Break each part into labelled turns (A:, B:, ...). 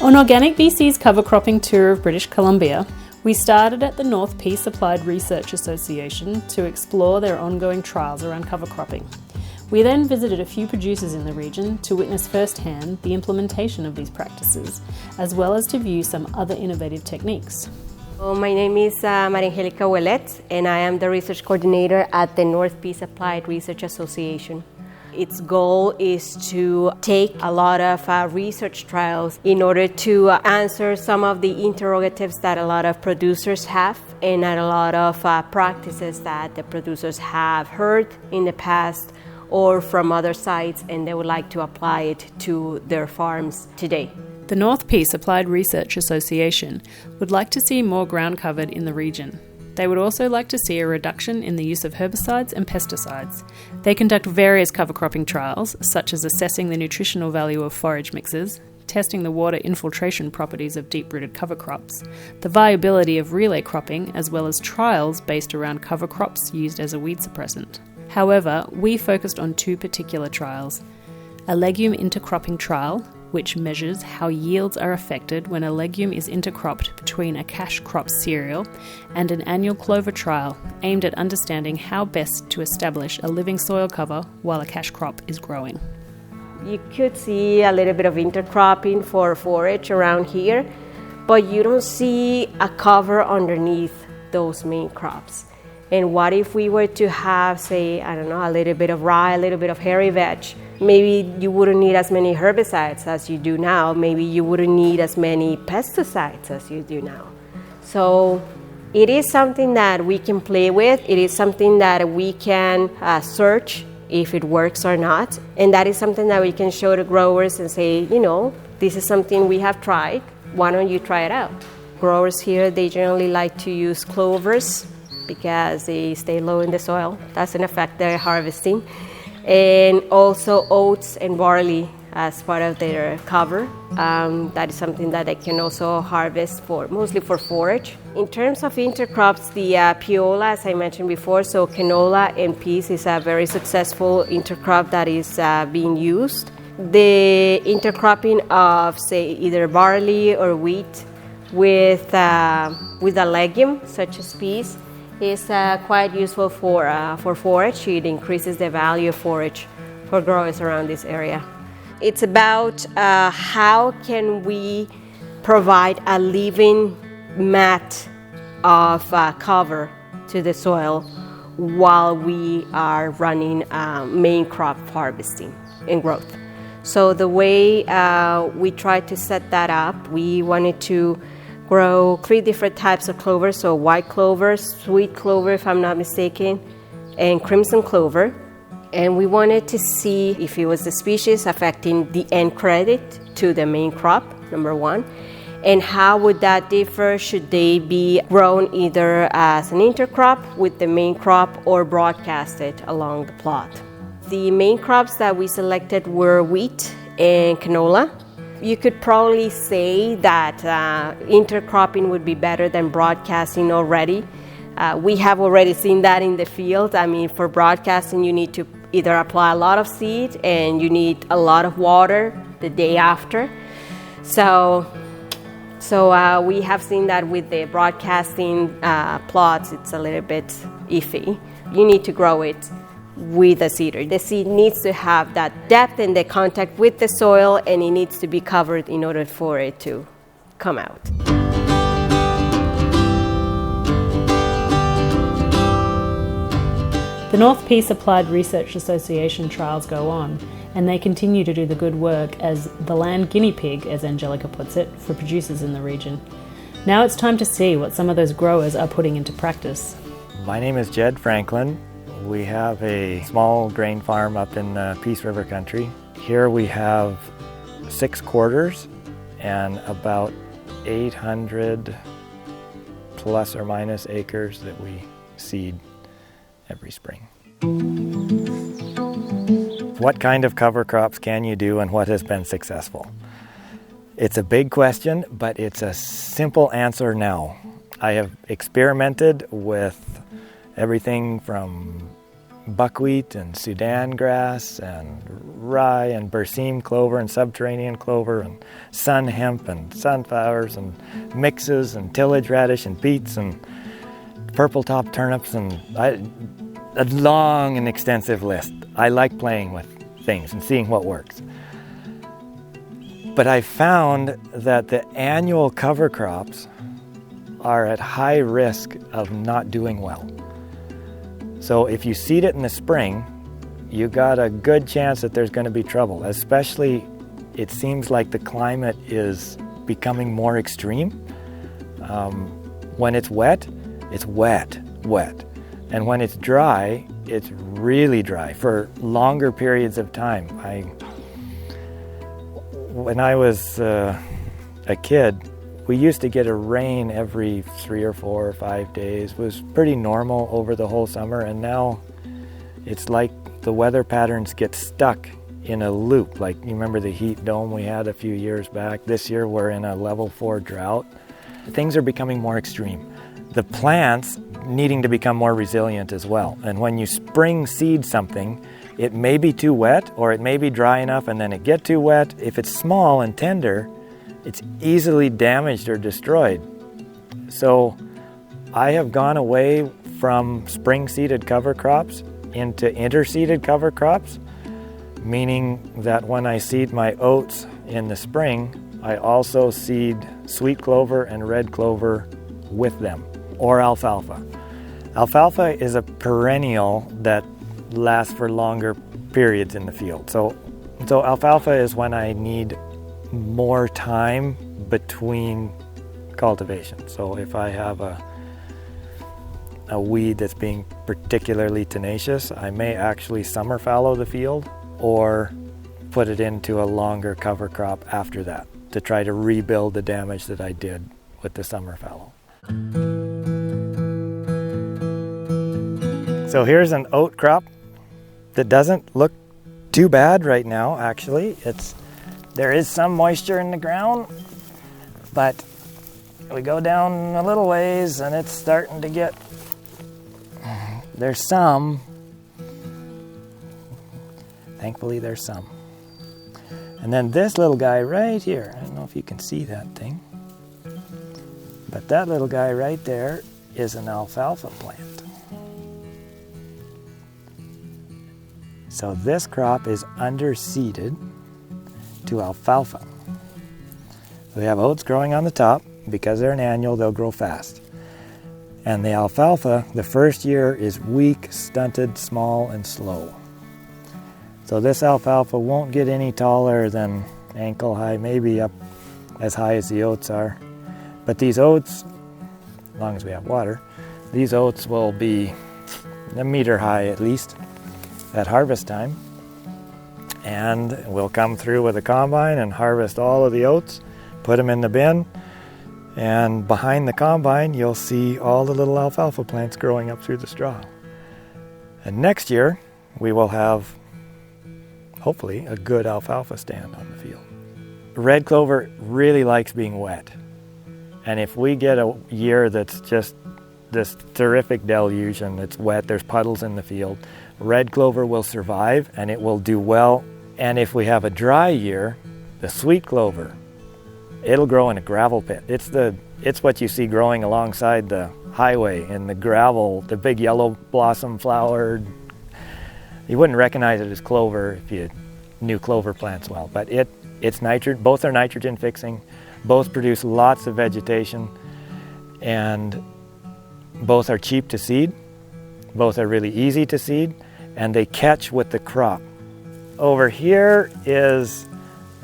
A: On Organic BC's cover cropping tour of British Columbia, we started at the North Peace Applied Research Association to explore their ongoing trials around cover cropping. We then visited a few producers in the region to witness firsthand the implementation of these practices, as well as to view some other innovative techniques.
B: My name is Maria Angelica Ouellet, and I am the research coordinator at the North Peace Applied Research Association. Its goal is to take a lot of research trials in order to answer some of the interrogatives that a lot of producers have and a lot of practices that the producers have heard in the past or from other sites, and they would like to apply it to their farms today.
A: The North Peace Applied Research Association would like to see more ground covered in the region. They would also like to see a reduction in the use of herbicides and pesticides. They conduct various cover cropping trials, such as assessing the nutritional value of forage mixes, testing the water infiltration properties of deep-rooted cover crops, the viability of relay cropping, as well as trials based around cover crops used as a weed suppressant. However, we focused on two particular trials: a legume intercropping trial, which measures how yields are affected when a legume is intercropped between a cash crop cereal, and an annual clover trial aimed at understanding how best to establish a living soil cover while a cash crop is growing.
B: You could see a little bit of intercropping for forage around here, but you don't see a cover underneath those main crops. And what if we were to have, say, a little bit of rye, a little bit of hairy veg? Maybe you wouldn't need as many herbicides as you do now. Maybe you wouldn't need as many pesticides as you do now. So it is something that we can play with. It is something that we can search if it works or not. And that is something that we can show to growers and say, this is something we have tried. Why don't you try it out? Growers here, they generally like to use clovers because they stay low in the soil. Doesn't affect their harvesting. And also oats and barley as part of their cover. That is something that they can also harvest mostly for forage. In terms of intercrops, the piola, as I mentioned before, so canola and peas is a very successful intercrop that is being used. The intercropping of, say, either barley or wheat with a legume such as peas is quite useful for forage. It increases the value of forage for growers around this area. It's about how can we provide a living mat of cover to the soil while we are running main crop harvesting and growth. So the way we tried to set that up, we wanted to grow 3 different types of clover, so white clover, sweet clover if I'm not mistaken, and crimson clover. And we wanted to see if it was the species affecting the end credit to the main crop, number 1, and how would that differ should they be grown either as an intercrop with the main crop or broadcasted along the plot. The main crops that we selected were wheat and canola. You could probably say that intercropping would be better than broadcasting already. We have already seen that in the field. For broadcasting, you need to either apply a lot of seed and you need a lot of water the day after. So we have seen that with the broadcasting plots, it's a little bit iffy. You need to grow it with a seeder. The seed needs to have that depth and the contact with the soil, and it needs to be covered in order for it to come out.
A: The North Peace Applied Research Association trials go on, and they continue to do the good work as the land guinea pig, as Angelica puts it, for producers in the region. Now it's time to see what some of those growers are putting into practice.
C: My name is Jed Franklin. We have a small grain farm up in Peace River country. Here we have 6 quarters and about 800 plus or minus acres that we seed every spring. What kind of cover crops can you do and what has been successful? It's a big question, but it's a simple answer now. I have experimented with everything from buckwheat and Sudan grass and rye and berseem clover and subterranean clover and sun hemp and sunflowers and mixes and tillage radish and beets and purple top turnips and a long and extensive list. I like playing with things and seeing what works. But I found that the annual cover crops are at high risk of not doing well. So if you seed it in the spring, you got a good chance that there's going to be trouble, especially it seems like the climate is becoming more extreme. When it's wet, wet. And when it's dry, it's really dry for longer periods of time. When I was a kid, we used to get a rain every 3 or 4 or 5 days. It was pretty normal over the whole summer, and now it's like the weather patterns get stuck in a loop. Like, you remember the heat dome we had a few years back? This year we're in a level 4 drought. Things are becoming more extreme. The plants needing to become more resilient as well. And when you spring seed something, it may be too wet or it may be dry enough and then it get too wet. If it's small and tender, it's easily damaged or destroyed. So I have gone away from spring-seeded cover crops into interseeded cover crops, meaning that when I seed my oats in the spring, I also seed sweet clover and red clover with them, or alfalfa. Alfalfa is a perennial that lasts for longer periods in the field. So alfalfa is when I need more time between cultivation. So if I have a weed that's being particularly tenacious, I may actually summer fallow the field or put it into a longer cover crop after that to try to rebuild the damage that I did with the summer fallow. So here's an oat crop that doesn't look too bad right now, actually. There is some moisture in the ground, but we go down a little ways and it's starting to get, there's some. Thankfully there's some. And then this little guy right here, I don't know if you can see that thing, but that little guy right there is an alfalfa plant. So this crop is underseeded to alfalfa. We have oats growing on the top. Because they're an annual, they'll grow fast. And the alfalfa, the first year, is weak, stunted, small, and slow. So this alfalfa won't get any taller than ankle high, maybe up as high as the oats are. But these oats, as long as we have water, these oats will be a meter high at least at harvest time. And we'll come through with a combine and harvest all of the oats, put them in the bin, and behind the combine you'll see all the little alfalfa plants growing up through the straw. And next year we will have, hopefully, a good alfalfa stand on the field. Red clover really likes being wet. And if we get a year that's just this terrific deluge and it's wet, there's puddles in the field, red clover will survive and it will do well. And if we have a dry year, the sweet clover, it'll grow in a gravel pit. It's what you see growing alongside the highway in the gravel, the big yellow blossom flowered. You wouldn't recognize it as clover if you knew clover plants well, but it's nitrogen. Both are nitrogen fixing. Both produce lots of vegetation, and both are cheap to seed. Both are really easy to seed, and they catch with the crop. Over here is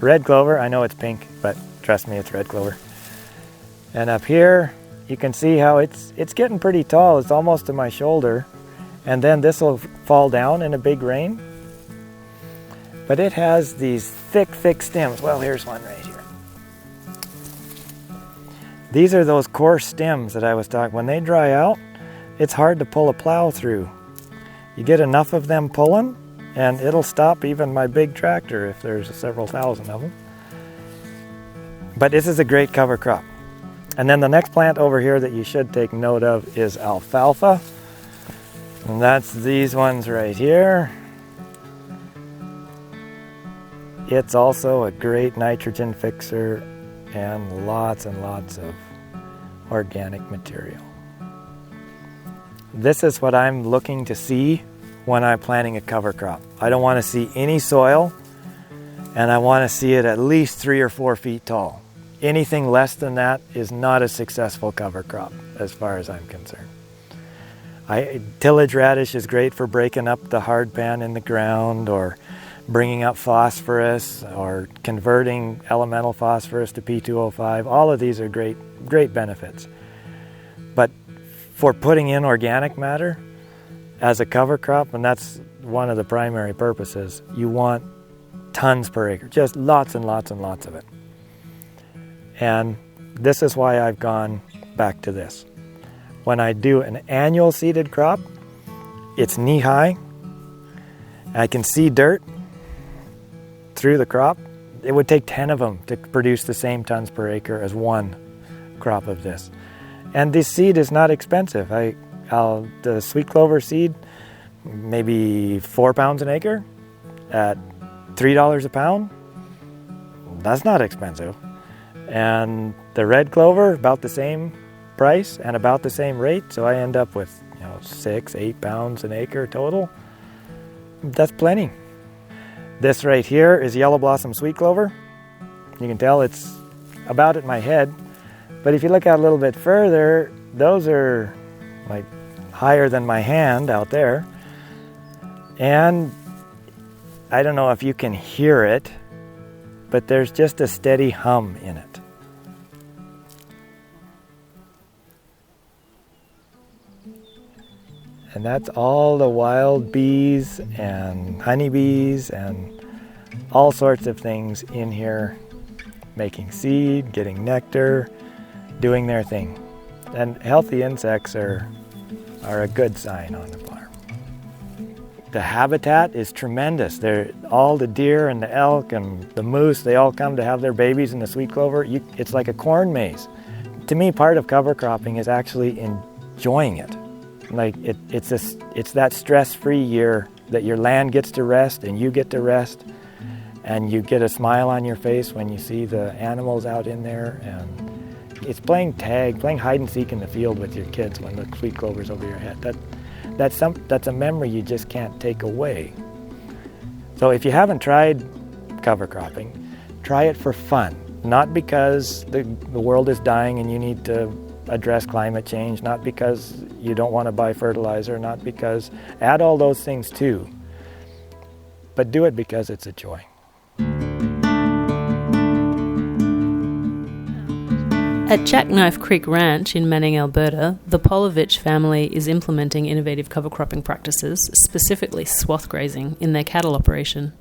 C: red clover. I know it's pink, but trust me, it's red clover. And up here, you can see how it's getting pretty tall. It's almost to my shoulder. And then this will fall down in a big rain. But it has these thick, thick stems. Well, here's one right here. These are those coarse stems that I was talking. When they dry out, it's hard to pull a plow through. You get enough of them pulling, and it'll stop even my big tractor if there's several thousand of them. But this is a great cover crop. And then the next plant over here that you should take note of is alfalfa. And that's these ones right here. It's also a great nitrogen fixer and lots of organic material. This is what I'm looking to see when I'm planting a cover crop. I don't want to see any soil, and I want to see it at least 3 or 4 feet tall. Anything less than that is not a successful cover crop as far as I'm concerned. Tillage radish is great for breaking up the hard pan in the ground, or bringing up phosphorus, or converting elemental phosphorus to P2O5. All of these are great benefits. But for putting in organic matter as a cover crop, and that's one of the primary purposes, you want tons per acre, just lots and lots and lots of it. And this is why I've gone back to this. When I do an annual seeded crop, it's knee-high. I can see dirt through the crop. It would take 10 of them to produce the same tons per acre as one crop of this. And this seed is not expensive. The sweet clover seed, maybe 4 pounds an acre at $3 a pound. That's not expensive. And the red clover, about the same price and about the same rate. So I end up with 6-8 pounds an acre total. That's plenty. This right here is yellow blossom sweet clover. You can tell it's about at my head. But if you look out a little bit further, those are like higher than my hand out there. And I don't know if you can hear it, but there's just a steady hum in it. And that's all the wild bees and honeybees and all sorts of things in here, making seed, getting nectar, doing their thing. And healthy insects are a good sign on the farm. The habitat is tremendous. All the deer and the elk and the moose, they all come to have their babies in the sweet clover. It's like a corn maze. To me, part of cover cropping is actually enjoying it. Like it's that stress-free year that your land gets to rest and you get to rest, and you get a smile on your face when you see the animals out in there. And it's playing tag, playing hide and seek in the field with your kids when the sweet clover's over your head. That's a memory you just can't take away. So if you haven't tried cover cropping, try it for fun, not because the world is dying and you need to address climate change, not because you don't want to buy fertilizer, not because, add all those things too, but do it because it's a joy.
A: At Jackknife Creek Ranch in Manning, Alberta, the Polovich family is implementing innovative cover cropping practices, specifically swath grazing, in their cattle operation.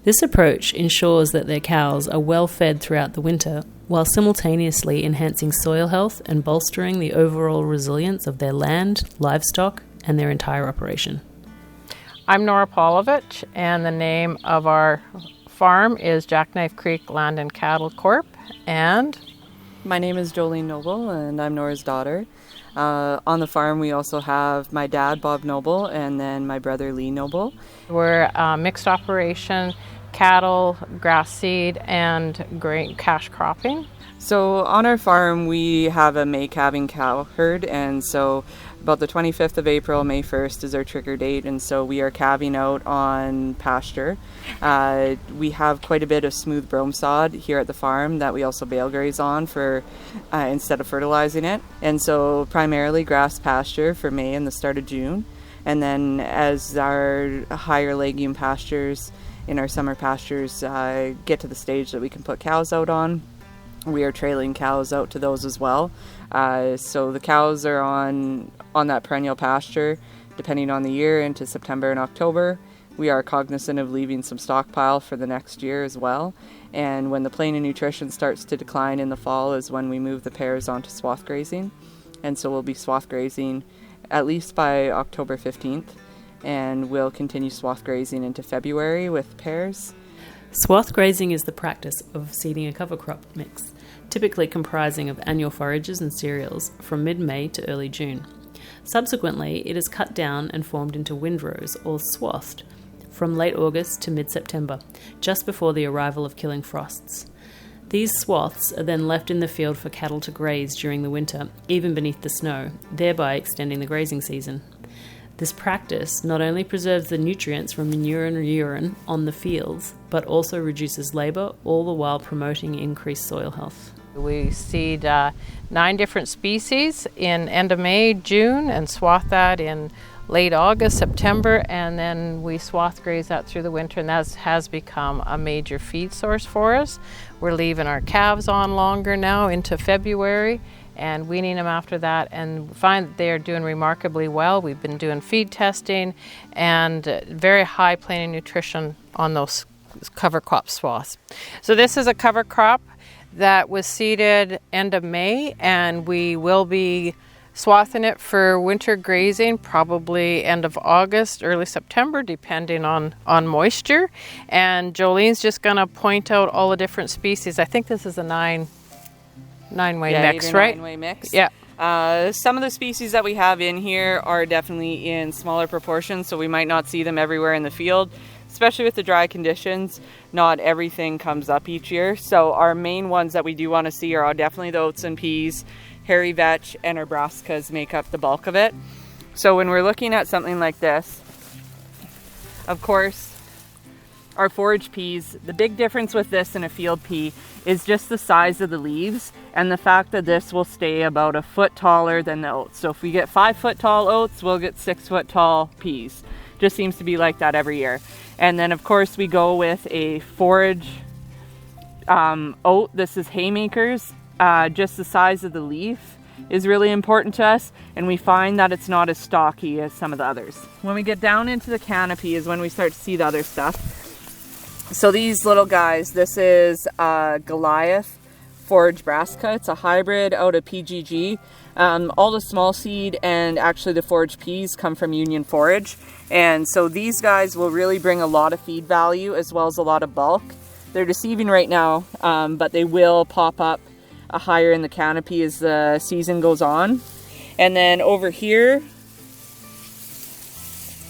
A: This approach ensures that their cows are well fed throughout the winter, while simultaneously enhancing soil health and bolstering the overall resilience of their land, livestock, and their entire operation.
D: I'm Nora Polovich, and the name of our farm is Jackknife Creek Land and Cattle Corp. And
E: my name is Jolene Noble, and I'm Nora's daughter. On the farm, we also have my dad, Bob Noble, and then my brother, Lee Noble.
D: We're a mixed operation, cattle, grass seed, and grain cash cropping.
E: So on our farm, we have a May calving cow herd, and so about the 25th of April, May 1st is our trigger date, and so we are calving out on pasture. We have quite a bit of smooth brome sod here at the farm that we also bale graze on for instead of fertilizing it, and so primarily grass pasture for May and the start of June, and then as our higher legume pastures in our summer pastures get to the stage that we can put cows out on, we are trailing cows out to those as well. So the cows are on that perennial pasture depending on the year into September and October. We are cognizant of leaving some stockpile for the next year as well. And when the plain and nutrition starts to decline in the fall is when we move the pairs onto swath grazing. And so we'll be swath grazing at least by October 15th. And we'll continue swath grazing into February with pairs.
A: Swath grazing is the practice of seeding a cover crop mix, typically comprising of annual forages and cereals from mid-May to early June. Subsequently, it is cut down and formed into windrows, or swathed, from late August to mid-September, just before the arrival of killing frosts. These swaths are then left in the field for cattle to graze during the winter, even beneath the snow, thereby extending the grazing season. This practice not only preserves the nutrients from manure and urine on the fields, but also reduces labour, all the while promoting increased soil health.
D: We seed 9 different species in end of May, June, and swath that in late August, September, and then we swath graze that through the winter, and that has become a major feed source for us. We're leaving our calves on longer now into February and weaning them after that, and find that they are doing remarkably well. We've been doing feed testing and very high planting nutrition on those cover crop swaths. So this is a cover crop that was seeded end of May, and we will be swathing it for winter grazing probably end of August, early September, depending on moisture. And Jolene's just going to point out all the different species. I think this is a nine-way mix, right?
E: 9-way mix.
D: Yeah.
E: Some of the species that we have in here are definitely in smaller proportions, so we might not see them everywhere in the field. Especially with the dry conditions, not everything comes up each year. So our main ones that we do want to see are definitely the oats and peas, hairy vetch, and our brassicas make up the bulk of it. So when we're looking at something like this, of course, our forage peas, the big difference with this and a field pea is just the size of the leaves and the fact that this will stay about a foot taller than the oats. So if we get 5 foot tall oats, we'll get 6 foot tall peas. Just seems to be like that every year. And then of course we go with a forage oat. This is haymakers. Just the size of the leaf is really important to us, and we find that it's not as stocky as some of the others. When we get down into the canopy is when we start to see the other stuff. So these little guys, this is Goliath forage brassica. It's a hybrid out of PGG. All the small seed and actually the forage peas come from Union Forage. And so these guys will really bring a lot of feed value as well as a lot of bulk. They're deceiving right now, but they will pop up higher in the canopy as the season goes on. And then over here,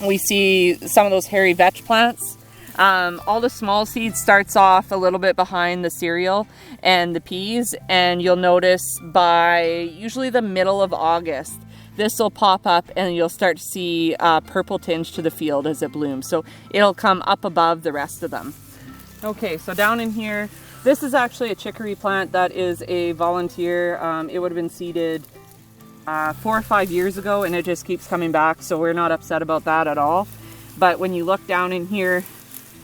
E: we see some of those hairy vetch plants. All the small seed starts off a little bit behind the cereal and the peas, and you'll notice by usually the middle of August, this will pop up and you'll start to see purple tinge to the field as it blooms. So it'll come up above the rest of them. Okay, so down in here, this is actually a chicory plant that is a volunteer. It would have been seeded 4 or 5 years ago, and it just keeps coming back, so we're not upset about that at all. But when you look down in here,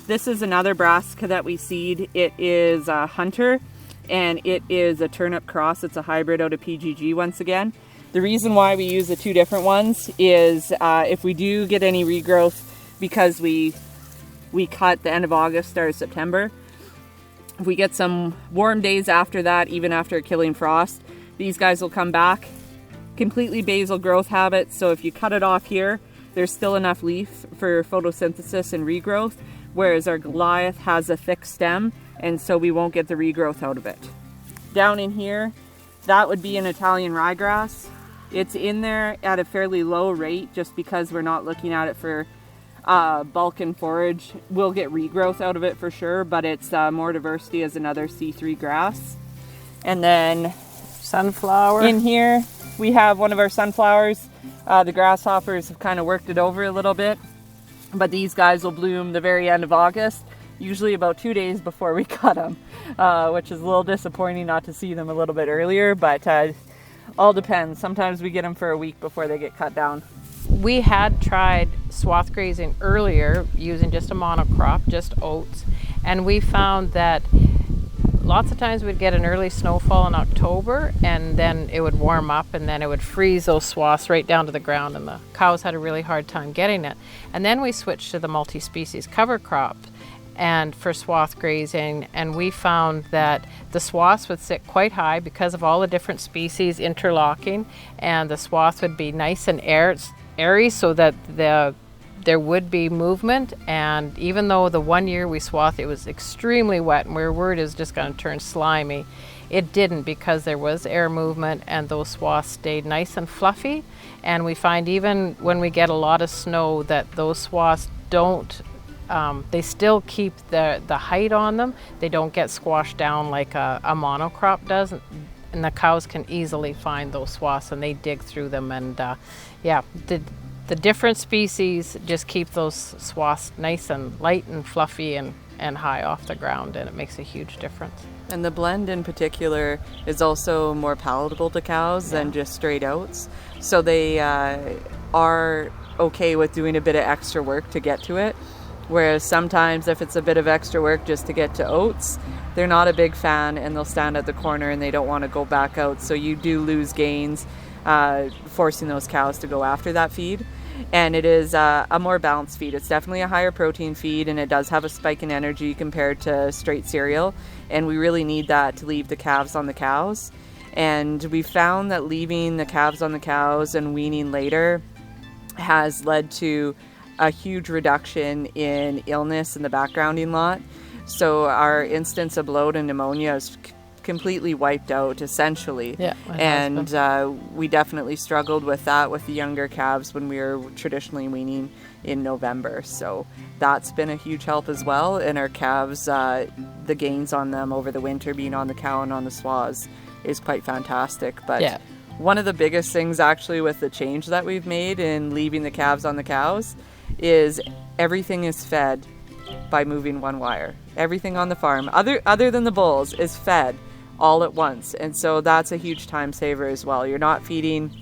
E: this is another brassica that we seed. It is a Hunter, and it is a turnip cross. It's a hybrid out of PGG once again. The reason why we use the 2 different ones is if we do get any regrowth, because we cut the end of August, start of September. If we get some warm days after that, even after a killing frost, these guys will come back. Completely basal growth habit, so if you cut it off here, there's still enough leaf for photosynthesis and regrowth, whereas our Goliath has a thick stem, and so we won't get the regrowth out of it. Down in here, that would be an Italian ryegrass. It's in there at a fairly low rate just because we're not looking at it for bulk and forage. We'll get regrowth out of it for sure, but it's more diversity as another C3 grass. And then
D: Sunflower.
E: In here, we have one of our sunflowers. The grasshoppers have kind of worked it over a little bit, but these guys will bloom the very end of August, usually about 2 days before we cut them, which is a little disappointing not to see them a little bit earlier, but all depends. Sometimes we get them for a week before they get cut down.
D: We had tried swath grazing earlier using just a monocrop, just oats, and we found that lots of times we'd get an early snowfall in October, and then it would warm up, and then it would freeze those swaths right down to the ground, and the cows had a really hard time getting it. And then we switched to the multi-species cover crop and for swath grazing, and we found that the swaths would sit quite high because of all the different species interlocking, and the swath would be nice and airy so that there would be movement. And even though the 1 year we swathed, it was extremely wet and we were worried it was just going to turn slimy, it didn't, because there was air movement and those swaths stayed nice and fluffy. And we find even when we get a lot of snow that those swaths don't, they still keep the height on them. They don't get squashed down like a monocrop does. And the cows can easily find those swaths and they dig through them. And the different species just keep those swaths nice and light and fluffy and high off the ground, and it makes a huge difference.
E: And the blend in particular is also more palatable to cows than just straight oats. So they are okay with doing a bit of extra work to get to it. Whereas sometimes if it's a bit of extra work just to get to oats, they're not a big fan and they'll stand at the corner and they don't want to go back out. So you do lose gains forcing those cows to go after that feed. And it is a more balanced feed. It's definitely a higher protein feed, and it does have a spike in energy compared to straight cereal. And we really need that to leave the calves on the cows. And we found that leaving the calves on the cows and weaning later has led to a huge reduction in illness in the backgrounding lot. So our instance of bloat and pneumonia is completely wiped out, essentially. And we definitely struggled with that with the younger calves when we were traditionally weaning in November. So that's been a huge help as well. And our calves, the gains on them over the winter being on the cow and on the swaths is quite fantastic. But one of the biggest things actually with the change that we've made in leaving the calves on the cows is everything is fed by moving one wire. Everything on the farm, other than the bulls, is fed all at once. And so that's a huge time saver as well. You're not feeding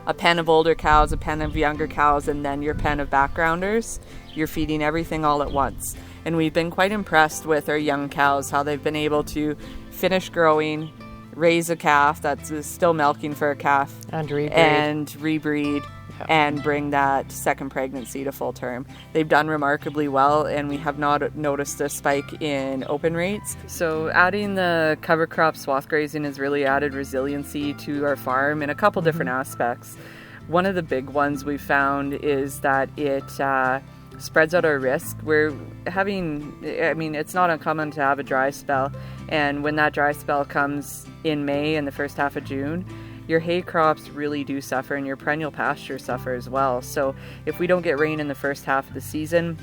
E: a pen of older cows, a pen of younger cows, and then your pen of backgrounders. You're feeding everything all at once. And we've been quite impressed with our young cows, how they've been able to finish growing, raise a calf that's still milking for a calf, and rebreed. And bring that second pregnancy to full term. They've done remarkably well, and we have not noticed a spike in open rates. So adding the cover crop swath grazing has really added resiliency to our farm in a couple different aspects. One of the big ones we found is that it spreads out our risk. It's not uncommon to have a dry spell, and when that dry spell comes in May and the first half of June, your hay crops really do suffer, and your perennial pastures suffer as well. So if we don't get rain in the first half of the season,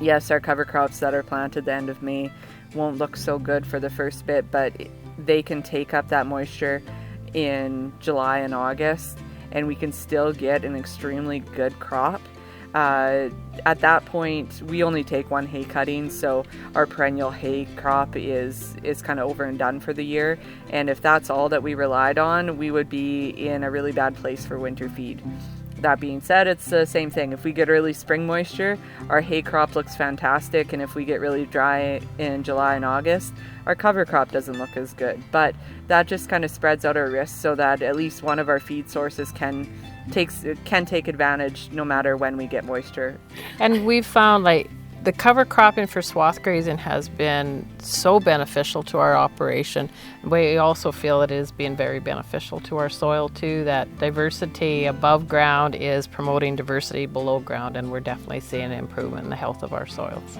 E: yes, our cover crops that are planted the end of May won't look so good for the first bit, but they can take up that moisture in July and August, and we can still get an extremely good crop. At that point, we only take one hay cutting, so our perennial hay crop is kind of over and done for the year. And if that's all that we relied on, we would be in a really bad place for winter feed. That being said, it's the same thing. If we get early spring moisture, our hay crop looks fantastic, and if we get really dry in July and August, our cover crop doesn't look as good. But that just kind of spreads out our risks so that at least one of our feed sources can take advantage no matter when we get moisture.
D: And we've found the cover cropping for swath grazing has been so beneficial to our operation. We also feel it is being very beneficial to our soil too, that diversity above ground is promoting diversity below ground, and we're definitely seeing an improvement in the health of our soils.